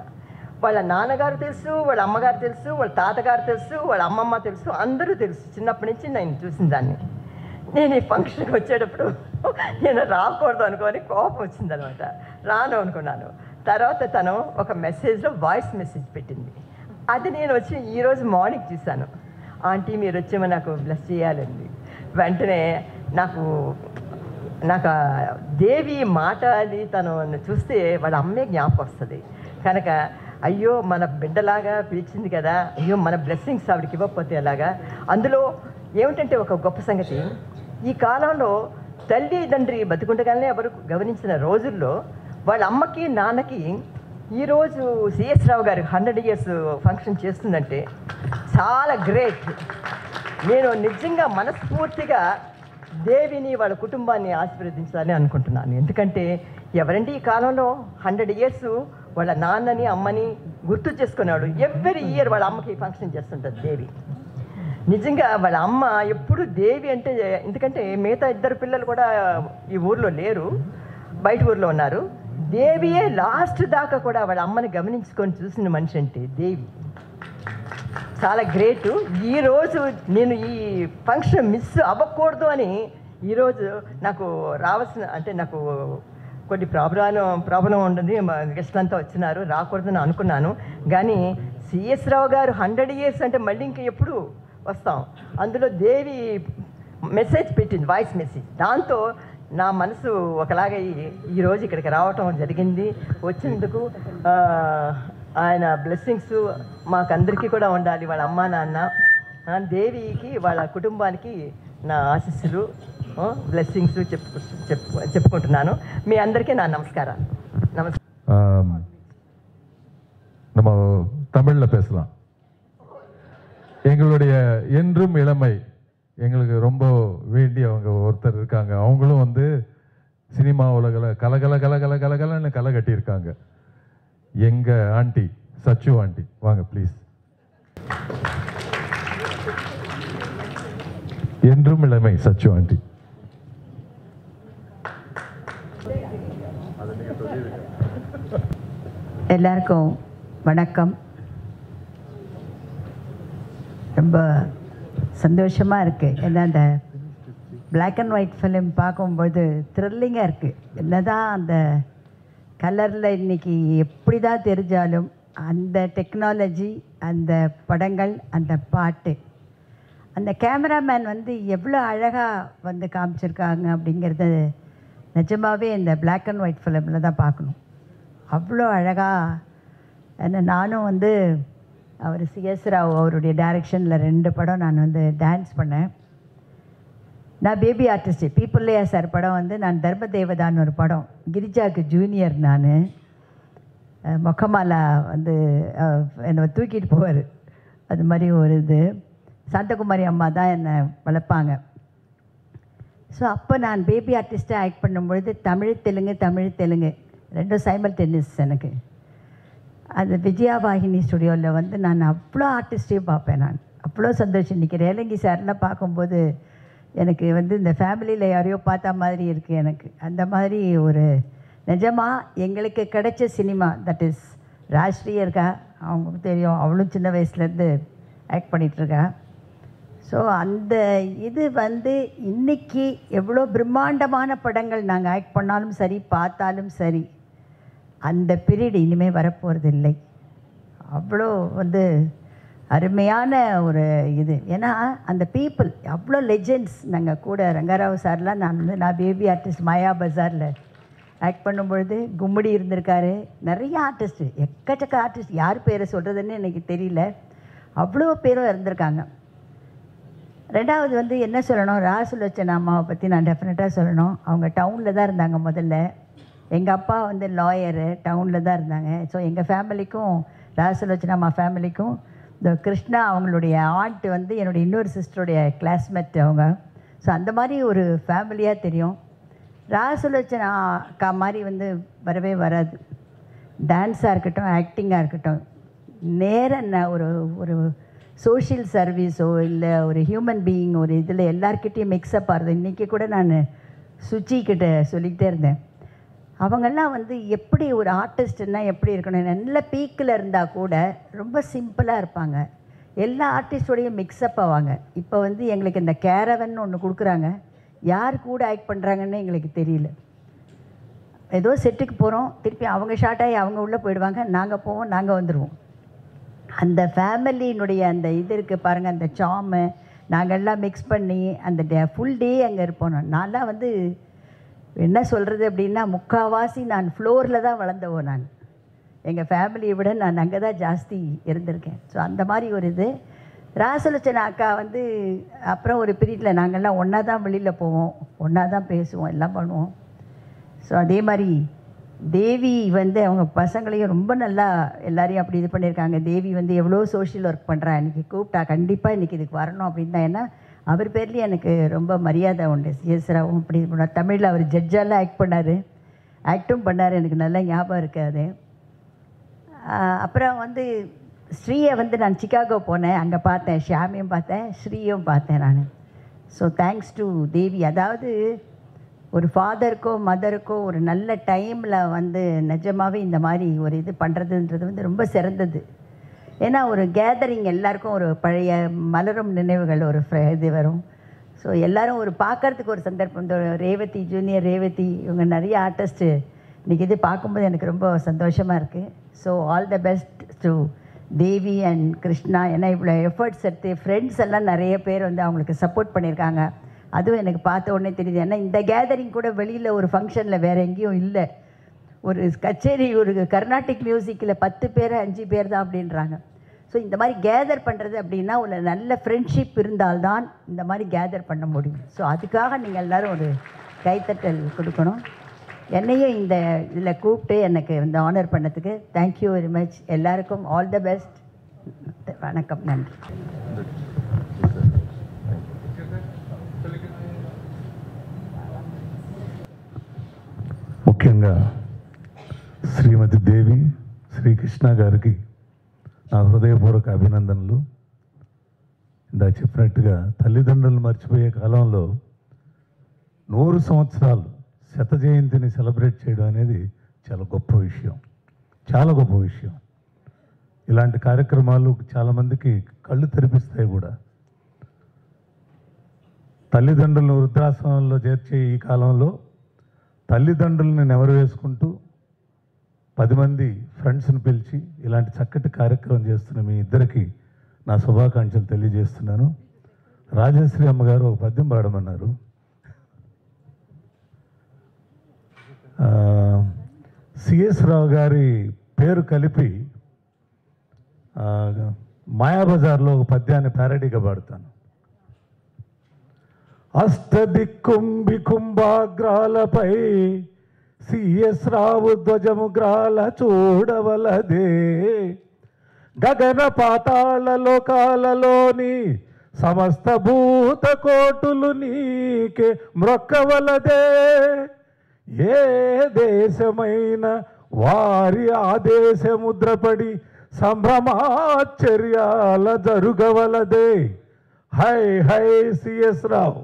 Speaker 12: వాళ్ళ నాన్నగారు తెలుసు, వాళ్ళ అమ్మగారు తెలుసు, వాళ్ళ తాతగారు తెలుసు, వాళ్ళ అమ్మమ్మ తెలుసు, అందరూ తెలుసు. చిన్నప్పటి నుంచి నేను చూసిన దాన్ని. నేను ఈ ఫంక్షన్కి వచ్చేటప్పుడు నేను రాకూడదు అనుకొని కోపం వచ్చిందనమాట. రాను అనుకున్నాను. తర్వాత తను ఒక మెసేజ్లో వాయిస్ మెసేజ్ పెట్టింది. అది నేను వచ్చి ఈరోజు మార్నింగ్ చూశాను. ఆంటీ మీరు వచ్చేమో నాకు బ్లెస్ చేయాలండి. వెంటనే నాకు దేవి మాట అది తను చూస్తే వాళ్ళ అమ్మే జ్ఞాపకం వస్తుంది. కనుక అయ్యో మన బిడ్డలాగా పిలిచింది కదా, అయ్యో మన బ్లెస్సింగ్స్ ఆవిడకి ఇవ్వకపోతే ఎలాగా. అందులో ఏమిటంటే ఒక గొప్ప సంగతి, ఈ కాలంలో తల్లి తండ్రి బతుకుండగానే ఎవరు గమనించిన రోజుల్లో వాళ్ళ అమ్మకి నాన్నకి ఈరోజు సిఎస్ రావు గారు 100 years ఫంక్షన్ చేస్తుందంటే చాలా గ్రేట్. నేను నిజంగా మనస్ఫూర్తిగా దేవిని వాళ్ళ కుటుంబాన్ని ఆశీర్వదించాలని అనుకుంటున్నాను. ఎందుకంటే ఎవరండి ఈ కాలంలో 100 years వాళ్ళ నాన్నని అమ్మని గుర్తు చేసుకునేవాడు. ఎవ్రీ ఇయర్ వాళ్ళ అమ్మకి ఫంక్షన్ చేస్తుంటుంది దేవి. నిజంగా వాళ్ళ అమ్మ ఎప్పుడు దేవి అంటే, ఎందుకంటే మిగతా 2 పిల్లలు కూడా ఈ ఊర్లో లేరు, బయట ఊర్లో ఉన్నారు. దేవియే లాస్ట్ దాకా కూడా వాళ్ళ అమ్మని గమనించుకొని చూసిన మనిషి అంటే దేవి. చాలా గ్రేటు. ఈరోజు నేను ఈ ఫంక్షన్ మిస్ అవ్వకూడదు అని ఈరోజు నాకు రావాల్సిన, అంటే నాకు కొన్ని ప్రాబ్లం ఉంటుంది, గెస్ట్లు అంతా వచ్చినారు, రాకూడదని అనుకున్నాను. కానీ సిఎస్ రావు గారు 100 years అంటే మళ్ళీ ఇంకా ఎప్పుడు వస్తాం. అందులో దేవి మెసేజ్ పెట్టింది, వాయిస్ మెసేజ్. దాంతో నా మనసు ఒకలాగా ఈరోజు ఇక్కడికి రావటం జరిగింది. వచ్చినందుకు ఆయన బ్లెస్సింగ్స్ మాకందరికీ కూడా ఉండాలి. వాళ్ళ అమ్మా నాన్న దేవికి వాళ్ళ కుటుంబానికి నా ఆశీస్సులు బ్లెస్సింగ్స్ చెప్పుకుంటున్నాను. మీ అందరికీ నా నమస్కారం.
Speaker 13: நம்ம தமிழில் பேசலாம். எங்களுடைய என்றும் இளமை எங்களுக்கு ரொம்ப வேண்டியவங்க ஒருத்தர் இருக்காங்க. அவங்களும் வந்து சினிமா உலகில் கலகலன்னு களை கட்டியிருக்காங்க. எங்கள் ஆண்டி சச்சு ஆண்டி, வாங்க ப்ளீஸ். என்றும் இளமை சச்சு ஆண்டி.
Speaker 14: எல்லாருக்கும் வணக்கம். ரொம்ப சந்தோஷமாக இருக்குது. ஏன்னா அந்த பிளாக் அண்ட் ஒயிட் ஃபிலிம் பார்க்கும்போது த்ரில்லிங்காக இருக்குது. என்னதான் அந்த கலரில் இன்றைக்கி எப்படி தான் தெரிஞ்சாலும் அந்த டெக்னாலஜி, அந்த படங்கள், அந்த பாட்டு, அந்த கேமராமேன் வந்து எவ்வளோ அழகாக வந்து காமிச்சிருக்காங்க அப்படிங்கிறது நிஜமாகவே இந்த பிளாக் அண்ட் ஒயிட் ஃபிலிமில் தான் பார்க்கணும். அவ்வளோ அழகாக. நானும் வந்து அவர் சிஎஸ் ராவ் அவருடைய டைரக்ஷனில் 2 படம் நான் வந்து டான்ஸ் பண்ணேன். நான் பேபி ஆர்டிஸ்ட்டு. பீப்புள்ளையா சார் படம் வந்து நான் தர்மதேவதான்னு ஒரு படம், கிரிஜாவுக்கு ஜூனியர். நான் மொக்கமாலா வந்து என்னை தூக்கிட்டு போவார். அது மாதிரி ஒரு இது சாந்தகுமாரி அம்மா தான் என்னை வளர்ப்பாங்க. ஸோ அப்போ நான் பேபி ஆர்டிஸ்ட்டாக ஆக்ட் பண்ணும்பொழுது தமிழ் தெலுங்கு 2 சைமல்டேனியஸ் எனக்கு. அது விஜயாவாகினி ஸ்டுடியோவில் வந்து நான் அவ்வளோ ஆர்டிஸ்டையும் பார்ப்பேன். நான் அவ்வளோ சந்தோஷம். இன்றைக்கி ரேலங்கி சார்லாம் பார்க்கும்போது எனக்கு வந்து இந்த ஃபேமிலியில் யாரையோ பார்த்தா மாதிரி இருக்குது எனக்கு. அந்த மாதிரி ஒரு நிஜமாக எங்களுக்கு கிடைச்ச சினிமா, தட் இஸ் ராஜ்ஸ்ரீ இருக்கா, அவங்களுக்கு தெரியும், அவளும் சின்ன வயசுலேருந்து ஆக்ட் பண்ணிகிட்ருக்கா. ஸோ அந்த இது வந்து இன்றைக்கி எவ்வளோ பிரம்மாண்டமான படங்கள் நாங்கள் ஆக்ட் பண்ணாலும் சரி, பார்த்தாலும் சரி, அந்த பீரியட் இனிமேல் வரப்போகிறது இல்லை. அவ்வளோ வந்து அருமையான ஒரு இது. ஏன்னா அந்த பீப்புள் அவ்வளோ லெஜெண்ட்ஸ். நாங்கள் கூட ரங்கராவ் சார்லாம் நான் பேபி ஆர்டிஸ்ட் மாயா பஜாரில் ஆக்ட் பண்ணும்பொழுது கும்முடி இருந்திருக்காரு. நிறைய ஆர்டிஸ்ட்டு, எக்கச்சக்க ஆர்டிஸ்ட், யார் பேரை சொல்கிறதுன்னு எனக்கு தெரியல, அவ்வளோ பேரும் இருந்திருக்காங்க. 2வது வந்து என்ன சொல்லணும், ராசுலோச்சனா அம்மாவை பற்றி நான் டெஃபினட்டாக சொல்லணும். அவங்க டவுனில் தான் இருந்தாங்க முதல்ல. எங்கள் அப்பா வந்து லாயரு, டவுனில் தான் இருந்தாங்க. ஸோ எங்கள் ஃபேமிலிக்கும், ராசுலோச்சனா அம்மா ஃபேமிலிக்கும், இந்த கிருஷ்ணா அவங்களுடைய ஆண்ட் வந்து என்னுடைய இன்னொரு சிஸ்டருடைய கிளாஸ்மேட் அவங்க. ஸோ அந்த மாதிரி ஒரு ஃபேமிலியாக தெரியும். ராசுலோச்சனா அக்கா மாதிரி வந்து வரவே வராது. டான்ஸாக இருக்கட்டும், ஆக்டிங்காக இருக்கட்டும், நேராக ஒரு ஒரு சோஷியல் சர்வீஸோ இல்லை ஒரு ஹியூமன் பீயிங் ஒரு இதில் எல்லார்கிட்டையும் மிக்ஸ்அப் ஆகுது. இன்றைக்கி கூட நான் சுச்சிக்கிட்ட சொல்லிக்கிட்டே இருந்தேன், அவங்கெல்லாம் வந்து எப்படி ஒரு ஆர்டிஸ்ட்னால் எப்படி இருக்கணும், நல்ல பீக்கில் இருந்தால் கூட ரொம்ப சிம்பிளாக இருப்பாங்க, எல்லா ஆர்டிஸ்டோடையும் மிக்ஸ்அப் ஆவாங்க. இப்போ வந்து எங்களுக்கு இந்த கேரவன் ஒன்று கொடுக்குறாங்க, யார் கூட ஆக்ட் பண்ணுறாங்கன்னு எங்களுக்கு தெரியல. ஏதோ செட்டுக்கு போகிறோம், திருப்பி அவங்க ஷார்ட் ஆகி அவங்க உள்ளே போயிடுவாங்க, நாங்கள் போவோம், நாங்கள் வந்துடுவோம். அந்த ஃபேமிலியினுடைய அந்த இது இருக்குது பாருங்கள், அந்த சாமு நாங்கள்லாம் மிக்ஸ் பண்ணி அந்த ஃபுல் டே அங்கே இருப்போம். நான்லாம் வந்து என்ன சொல்கிறது அப்படின்னா, முக்கால்வாசி நான் ஃப்ளோரில் தான் வளர்ந்தவோ. நான் எங்கள் ஃபேமிலியை விட நான் அங்கே தான் ஜாஸ்தி இருந்திருக்கேன். ஸோ அந்த மாதிரி ஒரு இது. ராசலட்சணா அக்கா வந்து அப்புறம் ஒரு பீரியடில் நாங்கள்லாம் ஒன்றா தான் வெளியில் போவோம், ஒன்றா தான் பேசுவோம், எல்லாம் பண்ணுவோம். ஸோ அதே மாதிரி தேவி வந்து அவங்க பசங்களையும் ரொம்ப நல்லா எல்லாரையும் அப்படி இது பண்ணியிருக்காங்க. தேவி வந்து எவ்வளோ சோஷியல் ஒர்க் பண்ணுறா, இன்றைக்கி கூப்பிட்டா கண்டிப்பாக இன்றைக்கி இதுக்கு வரணும் அப்படின்னு தான். ஏன்னா அவர் பேர்லேயும் எனக்கு ரொம்ப மரியாதை உண்டு. சிஎஸ் ராவும் அப்படி பண்ணார். தமிழில் அவர் ஜட்ஜாலாம் ஆக்ட் பண்ணார், ஆக்டும் பண்ணார், எனக்கு நல்லா ஞாபகம் இருக்காது. அப்புறம் வந்து ஸ்ரீயை வந்து நான் சிகாகோ போனேன், அங்கே பார்த்தேன், ஷியாமையும் பார்த்தேன், ஸ்ரீயும் பார்த்தேன் நான். ஸோ தேங்க்ஸ் டு தேவி. அதாவது ஒரு ஃபாதருக்கோ மதருக்கோ ஒரு நல்ல டைமில் வந்து நிஜமாகவே இந்த மாதிரி ஒரு இது பண்ணுறதுன்றது வந்து ரொம்ப சிறந்தது. ஏன்னா ஒரு கேதரிங் எல்லாருக்கும் ஒரு பழைய மலரும் நினைவுகள் ஒரு இது வரும். ஸோ எல்லோரும் ஒரு பார்க்குறதுக்கு ஒரு சந்தர்ப்பம். இந்த ரேவதி, ஜூனியர் ரேவதி, இவங்க நிறைய ஆர்டிஸ்ட்டு இன்றைக்கி இது பார்க்கும்போது எனக்கு ரொம்ப சந்தோஷமாக இருக்குது. So all the best to Devi and Krishna. ஏன்னா இவ்வளோ எஃபர்ட்ஸ் எடுத்து ஃப்ரெண்ட்ஸ் எல்லாம் நிறைய பேர் வந்து அவங்களுக்கு சப்போர்ட் பண்ணியிருக்காங்க. அதுவும் எனக்கு பார்த்த உடனே தெரியுது. ஏன்னா இந்த கேதரிங் கூட வெளியில் ஒரு ஃபங்க்ஷனில் வேறு எங்கேயும் இல்லை. ஒரு கச்சேரி, ஒரு கர்நாடிக் மியூசிக்கில் 10 பேர் 5 பேர் தான் அப்படின்றாங்க. ஸோ இந்த மாதிரி கேதர் பண்ணுறது அப்படின்னா ஒரு நல்ல ஃப்ரெண்ட்ஷிப் இருந்தால்தான் இந்த மாதிரி கேதர் பண்ண முடியும். ஸோ அதுக்காக நீங்கள் எல்லோரும் ஒரு கைத்தட்டல் கொடுக்கணும். என்னையும் இந்த இதில் கூப்பிட்டு எனக்கு இந்த ஆனர் பண்ணதுக்கு தேங்க்யூ வெரி மச். எல்லாருக்கும் ஆல் த பெஸ்ட். வணக்கம், நன்றி.
Speaker 15: ముఖ్యంగా శ్రీమతి దేవి, శ్రీకృష్ణ గారికి నా హృదయపూర్వక అభినందనలు. ఇందాక చెప్పినట్టుగా తల్లిదండ్రులు మర్చిపోయే కాలంలో 100 సంవత్సరాలు శత జయంతిని సెలబ్రేట్ చేయడం అనేది చాలా గొప్ప విషయం, చాలా గొప్ప విషయం. ఇలాంటి కార్యక్రమాలు చాలామందికి కళ్ళు తెరిపిస్తాయి కూడా. తల్లిదండ్రులను వృద్ధాశ్రమంలో చేర్చే ఈ కాలంలో తల్లిదండ్రులని నెవరు వేసుకుంటూ 10 మంది ఫ్రెండ్స్ని పిలిచి ఇలాంటి చక్కటి కార్యక్రమం చేస్తున్న మీ ఇద్దరికి నా శుభాకాంక్షలు తెలియజేస్తున్నాను. రాజశ్రీ అమ్మగారు ఒక పద్యం పాడమన్నారు. సిఎస్ రావు గారి పేరు కలిపి మాయాబజార్లో ఒక పద్యాన్ని ప్యారడీగా పాడతాను. అష్టదిక్కుంబి కుంభాగ్రాలపై సిఎస్ రావు ధ్వజముగ్రాల చూడవలదే, గగన పాతాళ లోకాలలోని సమస్త భూత కోటులు నీకే మ్రొక్కవలదే, ఏ దేశమైన వారి ఆదేశముద్రపడి సంభ్రమాశ్చర్యాల జరుగవలదే. హై హై సిఎస్ రావు,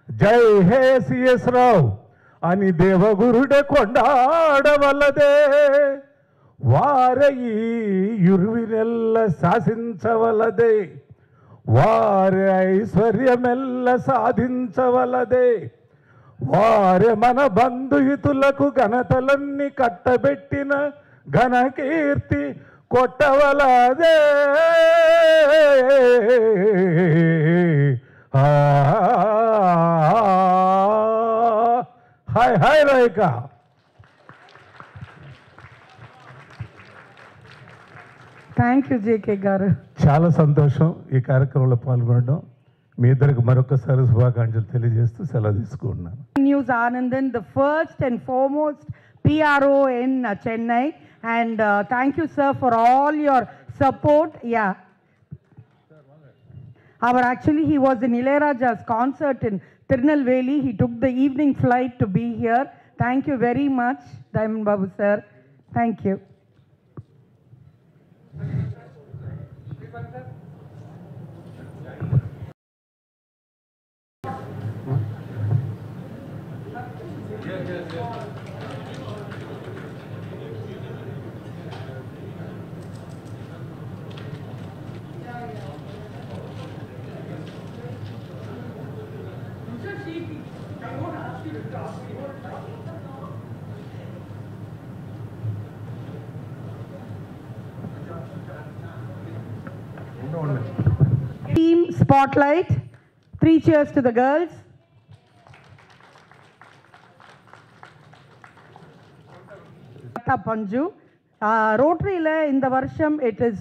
Speaker 15: జై హే సిఎస్ రావు అని దేవగురుడే కొండాడవలదే, వారి యుర్వినెల్ల శాసించవలదే, వారి ఐశ్వర్యమెల్ల సాధించవలదే, వారి మన బంధుహితులకు ఘనతలన్నీ కట్టబెట్టిన ఘనకీర్తి కొట్టవలదే. హాయ్ హాయ్ రాయిక.
Speaker 2: థ్యాంక్ యూ జేకే గారు.
Speaker 15: చాలా సంతోషం ఈ కార్యక్రమంలో పాల్గొనడం. మీ ఇద్దరికి మరొకసారి శుభాకాంక్షలు తెలియజేస్తూ సెలవు తీసుకుంటున్నాను.
Speaker 2: News Anandan, the first and foremost PRO in Chennai, and thank you sir for all your support. Actually he was in Ilayaraja's concert in Tirunelveli. He took the evening flight to be here. Thank you very much, Diamond Babu sir. Thank you. Team Spotlight. 3 cheers to the girls. Panju. Rotary in the Varsham, it is,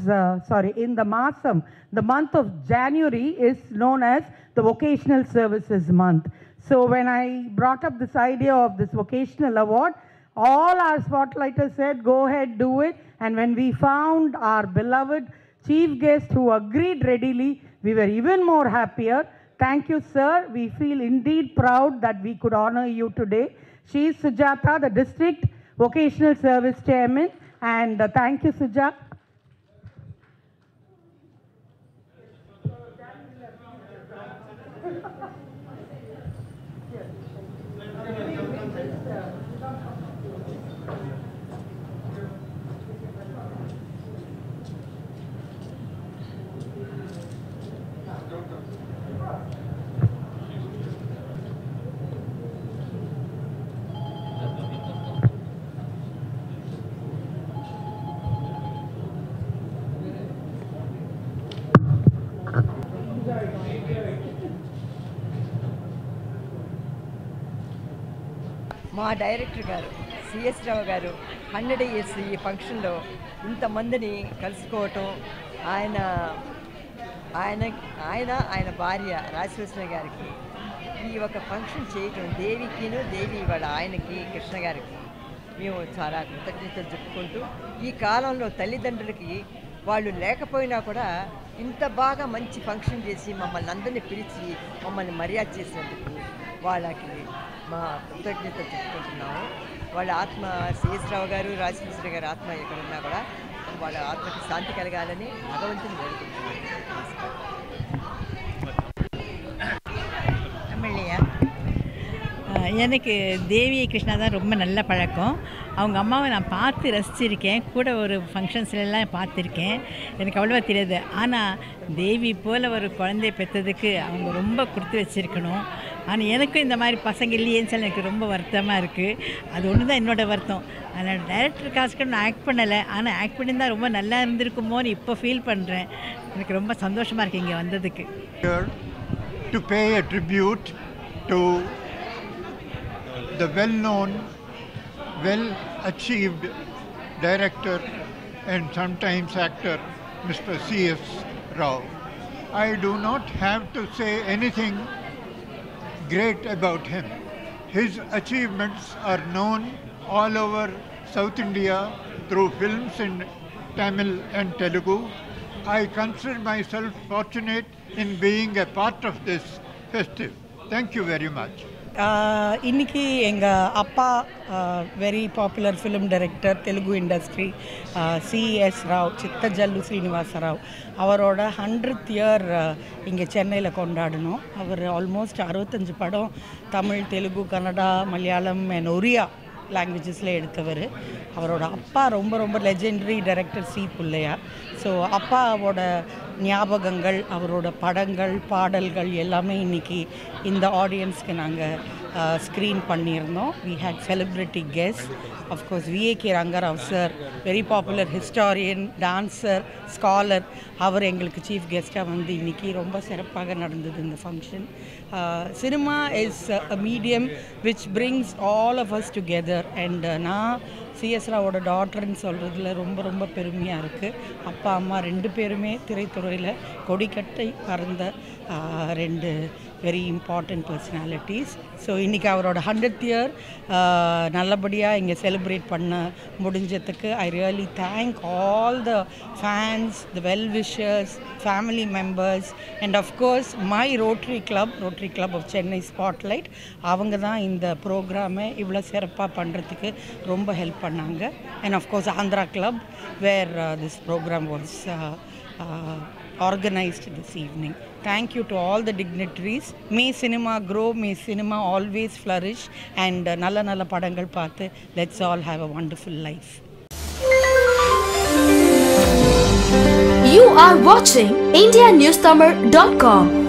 Speaker 2: in the Masam, the month of January is known as the Vocational Services Month. So when I brought up this idea of this vocational award, all our spotlighters said, go ahead, do it. And when we found our beloved chief guest who agreed readily, we were even more happier. Thank you, sir. We feel indeed proud that we could honor you today. She is Sujata, the District Vocational Service Chairman. And thank you, Sujata.
Speaker 12: మా director గారు CS రావు గారు 100 years ఈ ఫంక్షన్లో ఇంతమందిని కలుసుకోవటం, ఆయన భార్య రాజకృష్ణ గారికి ఈ ఒక ఫంక్షన్ చేయటం, దేవి వాళ్ళ ఆయనకి కృష్ణ గారికి మేము చాలా కృతజ్ఞతలు చెప్పుకుంటూ, ఈ కాలంలో తల్లిదండ్రులకి వాళ్ళు లేకపోయినా కూడా ఇంత బాగా మంచి ఫంక్షన్ చేసి మమ్మల్ని అందరినీ పిలిచి మమ్మల్ని మర్యాద చేసినందుకు వాళ్ళకి మా కృతజ్ఞతలు చెప్పుకుంటున్నాము. వాళ్ళ ఆత్మ సిఎస్ రావు గారు, రాజకృష్ణ గారి ఆత్మ ఎక్కడున్నా కూడా వాళ్ళ ఆత్మకి శాంతి కలగాలని భగవంతుని వేడుకుంటున్నాను.
Speaker 16: தமிழ்லையா? எனக்கு தேவி கிருஷ்ணா தான் ரொம்ப நல்ல பழக்கம். அவங்க அம்மாவை நான் பார்த்து ரசிச்சிருக்கேன், கூட ஒரு ஃபங்க்ஷன்ஸ்லாம் பார்த்துருக்கேன். எனக்கு அவ்வளோவா தெரியாது. ஆனால் தேவி போல் ஒரு குழந்தைய பெற்றதுக்கு அவங்க ரொம்ப கொடுத்து வச்சுருக்கணும். ஆனால் எனக்கும் இந்த மாதிரி பசங்க இல்லையேன்னு சொல்லி எனக்கு ரொம்ப வருத்தமாக இருக்குது. அது ஒன்று தான் என்னோடய வருத்தம். அதனால் டைரக்டர் காஸ்க்கு நான் ஆக்ட் பண்ணலை, ஆனால் ஆக்ட் பண்ணியிருந்தால் ரொம்ப நல்லா இருந்திருக்குமோன்னு இப்போ ஃபீல் பண்ணுறேன். எனக்கு ரொம்ப சந்தோஷமாக இருக்குது இங்கே வந்ததுக்கு.
Speaker 10: To pay a tribute to the well-known, well-achieved director and sometimes actor, Mr. C.S. Rao. I do not have to say anything great about him. His achievements are known all over South India through films in Tamil and Telugu. I consider myself fortunate in being a part of this festival. Thank you very much.
Speaker 2: இன்னைக்கு எங்கள் அப்பா very popular film director, Telugu industry, CS Rao, Chittajallu Srinivasarao, அவரோட 100th year இங்கே சென்னையில் கொண்டாடணும். அவர் almost 65 படம் Tamil, Telugu, Kannada, Malayalam and Oriya லாங்குவேஜஸில் எடுத்தவர். அவரோட அப்பா ரொம்ப legendary director C Bhulaiyaa. So அப்பாவோட ஞாபகங்கள், அவரோட படங்கள், பாடல்கள் எல்லாமே இன்றைக்கி இந்த ஆடியன்ஸ்க்கு நாங்கள் ஸ்க்ரீன் பண்ணியிருந்தோம். We had celebrity guest, of course VAK Rangarao sir, very popular historian, dancer, scholar. அவர் எங்களுக்கு சீஃப் கெஸ்ட்டாக வந்து இன்றைக்கி ரொம்ப சிறப்பாக நடந்தது இந்த function. Cinema is a medium which brings all of us together. And நான் சிஎஸ் ராவோட டாட்டர்ன்னு சொல்கிறதுல ரொம்ப பெருமையாக இருக்குது. அப்பா அம்மா 2 பேருமே திரைத்துறையில் கொடிக்கட்டை பறந்த 2 very important personalities. ஸோ இன்றைக்கி அவரோட 100th இயர் நல்லபடியாக இங்கே செலிப்ரேட் பண்ண முடிஞ்சதுக்கு I really thank all the fans, the well wishers, family members and of course my Rotary Club of Chennai spotlight. அவங்க தான் இந்த ப்ரோக்ராமை இவ்வளோ சிறப்பாக பண்ணுறதுக்கு ரொம்ப ஹெல்ப் பண்ணாங்க. And of course Andhra Club where this program was organized this evening. Thank you to all the dignitaries. May cinema grow, may cinema always flourish, and nalla padangal paathu let's all have a wonderful life.
Speaker 1: You are watching indianewstamil.com.